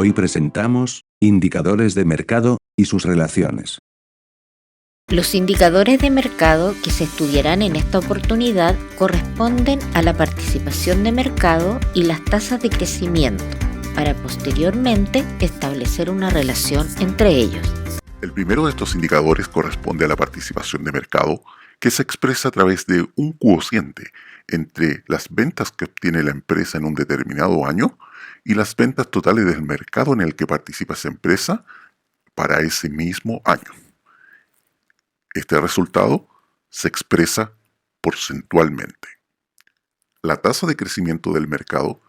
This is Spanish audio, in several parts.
Hoy presentamos indicadores de mercado y sus relaciones. Los indicadores de mercado que se estudiarán en esta oportunidad corresponden a la participación de mercado y las tasas de crecimiento, para posteriormente establecer una relación entre ellos. El primero de estos indicadores corresponde a la participación de mercado, que se expresa a través de un cociente entre las ventas que obtiene la empresa en un determinado año y las ventas totales del mercado en el que participa esa empresa para ese mismo año. Este resultado se expresa porcentualmente. La tasa de crecimiento del mercado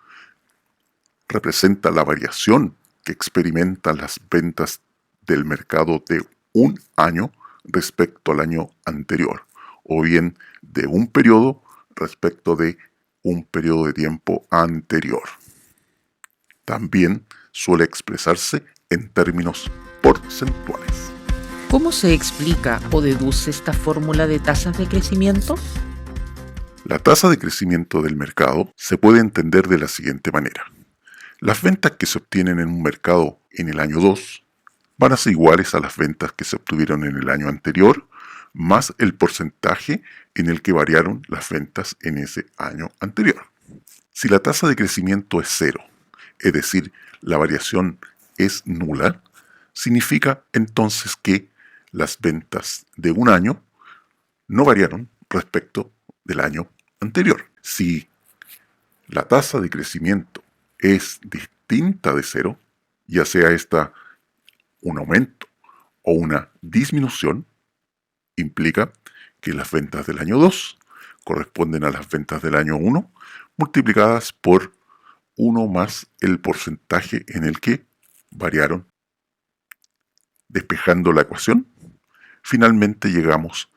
representa la variación que experimentan las ventas del mercado de un año respecto al año anterior, o bien de un periodo respecto de un periodo de tiempo anterior. También suele expresarse en términos porcentuales. ¿Cómo se explica o deduce esta fórmula de tasas de crecimiento? La tasa de crecimiento del mercado se puede entender de la siguiente manera. Las ventas que se obtienen en un mercado en el año 2 van a ser iguales a las ventas que se obtuvieron en el año anterior, más el porcentaje en el que variaron las ventas en ese año anterior. Si la tasa de crecimiento es cero, es decir, la variación es nula, significa entonces que las ventas de un año no variaron respecto del año anterior. Si la tasa de crecimiento es distinta de cero, ya sea esta un aumento o una disminución, implica que las ventas del año 2 corresponden a las ventas del año 1 multiplicadas por 1 más el porcentaje en el que variaron. Despejando la ecuación, finalmente llegamos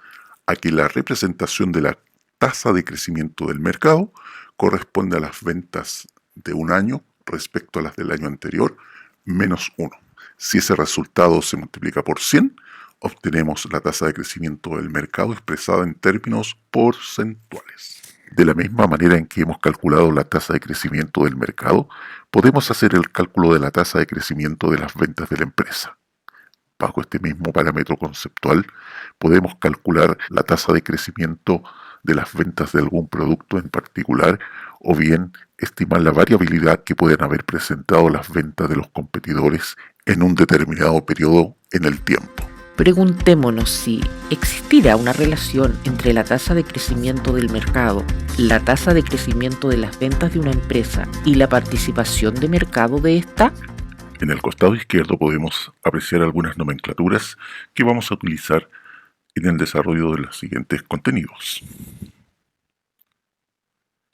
a que la representación de la tasa de crecimiento del mercado corresponde a las ventas de un año respecto a las del año anterior menos 1. Si ese resultado se multiplica por 100, obtenemos la tasa de crecimiento del mercado expresada en términos porcentuales. De la misma manera en que hemos calculado la tasa de crecimiento del mercado, podemos hacer el cálculo de la tasa de crecimiento de las ventas de la empresa. Bajo este mismo parámetro conceptual, podemos calcular la tasa de crecimiento de las ventas de algún producto en particular, o bien estimar la variabilidad que pueden haber presentado las ventas de los competidores en un determinado periodo en el tiempo. Preguntémonos si existirá una relación entre la tasa de crecimiento del mercado, la tasa de crecimiento de las ventas de una empresa y la participación de mercado de esta. En el costado izquierdo podemos apreciar algunas nomenclaturas que vamos a utilizar en el desarrollo de los siguientes contenidos.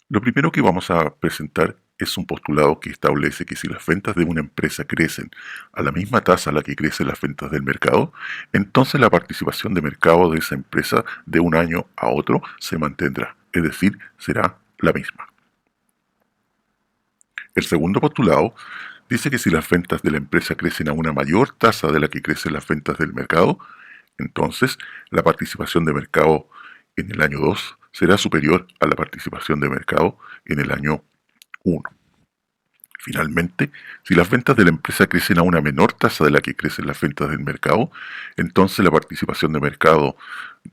Lo primero que vamos a presentar es un postulado que establece que si las ventas de una empresa crecen a la misma tasa a la que crecen las ventas del mercado, entonces la participación de mercado de esa empresa de un año a otro se mantendrá, es decir, será la misma. El segundo postulado dice que si las ventas de la empresa crecen a una mayor tasa de la que crecen las ventas del mercado, entonces la participación de mercado en el año 2 será superior a la participación de mercado en el año 1. Finalmente, si las ventas de la empresa crecen a una menor tasa de la que crecen las ventas del mercado, entonces la participación de mercado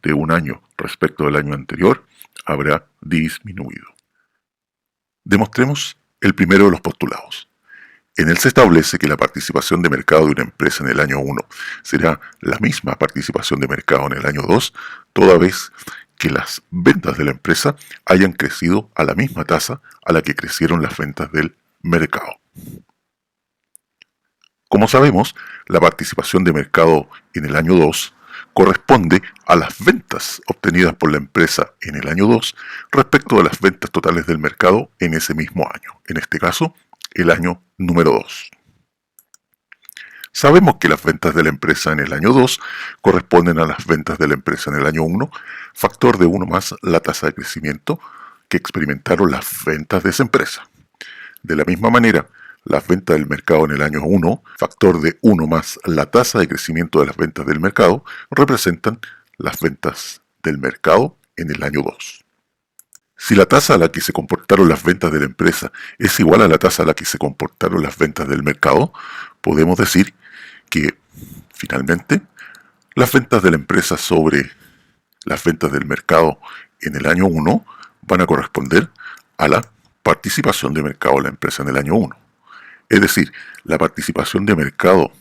de un año respecto del año anterior habrá disminuido. Demostremos el primero de los postulados. En él se establece que la participación de mercado de una empresa en el año 1 será la misma participación de mercado en el año 2, toda vez que las ventas de la empresa hayan crecido a la misma tasa a la que crecieron las ventas del mercado. Como sabemos, la participación de mercado en el año 2 corresponde a las ventas obtenidas por la empresa en el año 2 respecto de las ventas totales del mercado en ese mismo año, en este caso, el año número 2. Sabemos que las ventas de la empresa en el año 2 corresponden a las ventas de la empresa en el año 1, factor de 1 más la tasa de crecimiento que experimentaron las ventas de esa empresa. De la misma manera, las ventas del mercado en el año 1, factor de 1 más la tasa de crecimiento de las ventas del mercado, representan las ventas del mercado en el año 2. Si la tasa a la que se comportaron las ventas de la empresa es igual a la tasa a la que se comportaron las ventas del mercado, podemos decir que, finalmente, las ventas de la empresa sobre las ventas del mercado en el año 1 van a corresponder a la participación de mercado de la empresa en el año 1. Es decir, la participación de mercado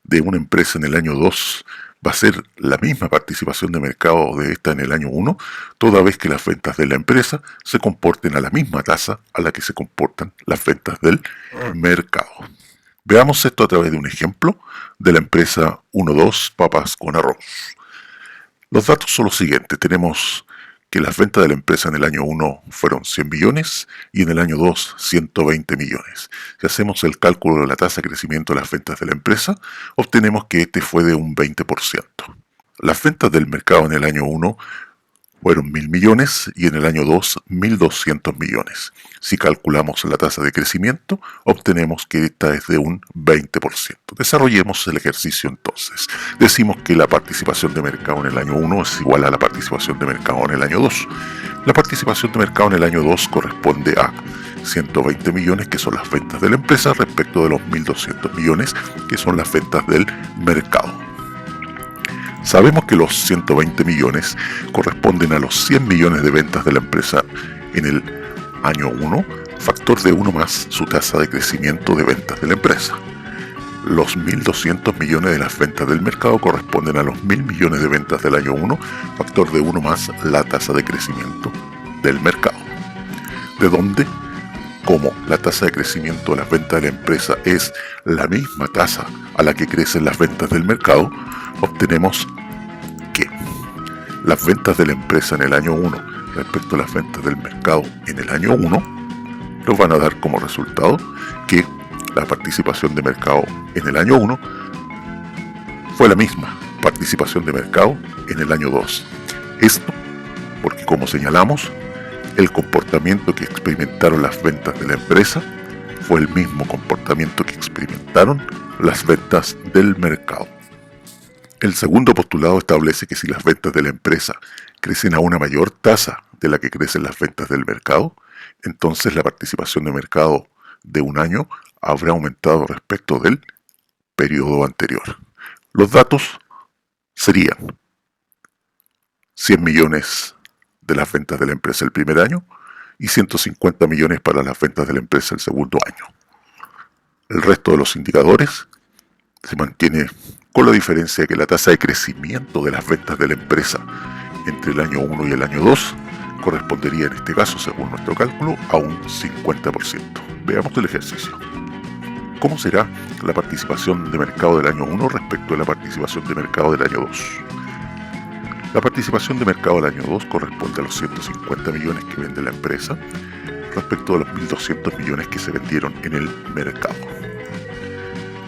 de una empresa en el año 2 va a ser la misma participación de mercado de esta en el año 1, toda vez que las ventas de la empresa se comporten a la misma tasa a la que se comportan las ventas del mercado. Veamos esto a través de un ejemplo de la empresa 1-2 Papas con Arroz. Los datos son los siguientes. Tenemos que las ventas de la empresa en el año 1 fueron 100 millones y en el año 2 120 millones. Si hacemos el cálculo de la tasa de crecimiento de las ventas de la empresa, obtenemos que este fue de un 20%. Las ventas del mercado en el año 1 fueron 1.000 millones y en el año 2 1.200 millones. Si calculamos la tasa de crecimiento, obtenemos que esta es de un 20%. Desarrollemos el ejercicio entonces. Decimos que la participación de mercado en el año 1 es igual a la participación de mercado en el año 2. La participación de mercado en el año 2 corresponde a 120 millones, que son las ventas de la empresa, respecto de los 1.200 millones, que son las ventas del mercado. Sabemos que los 120 millones corresponden a los 100 millones de ventas de la empresa en el año 1, factor de 1 más su tasa de crecimiento de ventas de la empresa. Los 1.200 millones de las ventas del mercado corresponden a los 1.000 millones de ventas del año 1, factor de 1 más la tasa de crecimiento del mercado. ¿De dónde? Como la tasa de crecimiento de las ventas de la empresa es la misma tasa a la que crecen las ventas del mercado, obtenemos que las ventas de la empresa en el año 1 respecto a las ventas del mercado en el año 1 nos van a dar como resultado que la participación de mercado en el año 1 fue la misma participación de mercado en el año 2. Esto porque, como señalamos, el comportamiento que experimentaron las ventas de la empresa fue el mismo comportamiento que experimentaron las ventas del mercado. El segundo postulado establece que si las ventas de la empresa crecen a una mayor tasa de la que crecen las ventas del mercado, entonces la participación de mercado de un año habrá aumentado respecto del periodo anterior. Los datos serían 100 millones de las ventas de la empresa el primer año y 150 millones para las ventas de la empresa el segundo año. El resto de los indicadores se mantiene con la diferencia de que la tasa de crecimiento de las ventas de la empresa entre el año 1 y el año 2 correspondería en este caso, según nuestro cálculo, a un 50%. Veamos el ejercicio. ¿Cómo será la participación de mercado del año 1 respecto a la participación de mercado del año 2? La participación de mercado del año 2 corresponde a los 150 millones que vende la empresa respecto a los 1.200 millones que se vendieron en el mercado.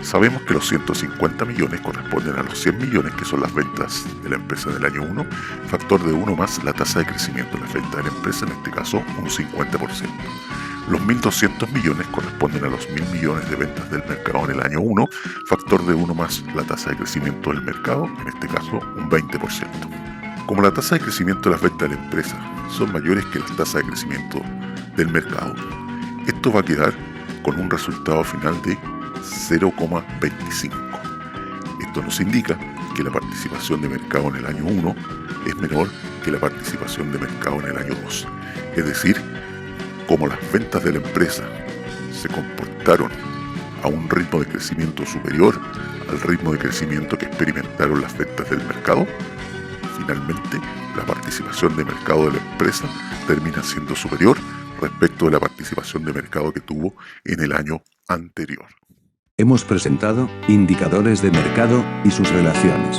Sabemos que los 150 millones corresponden a los 100 millones que son las ventas de la empresa del año 1, factor de 1 más la tasa de crecimiento de la venta de la empresa, en este caso un 50%. Los 1.200 millones corresponden a los 1.000 millones de ventas del mercado en el año 1, factor de 1 más la tasa de crecimiento del mercado, en este caso un 20%. Como la tasa de crecimiento de las ventas de la empresa son mayores que las tasas de crecimiento del mercado, esto va a quedar con un resultado final de 0,25. Esto nos indica que la participación de mercado en el año 1 es menor que la participación de mercado en el año 2. Es decir, como las ventas de la empresa se comportaron a un ritmo de crecimiento superior al ritmo de crecimiento que experimentaron las ventas del mercado, finalmente la participación de mercado de la empresa termina siendo superior respecto de la participación de mercado que tuvo en el año anterior. Hemos presentado indicadores de mercado y sus relaciones.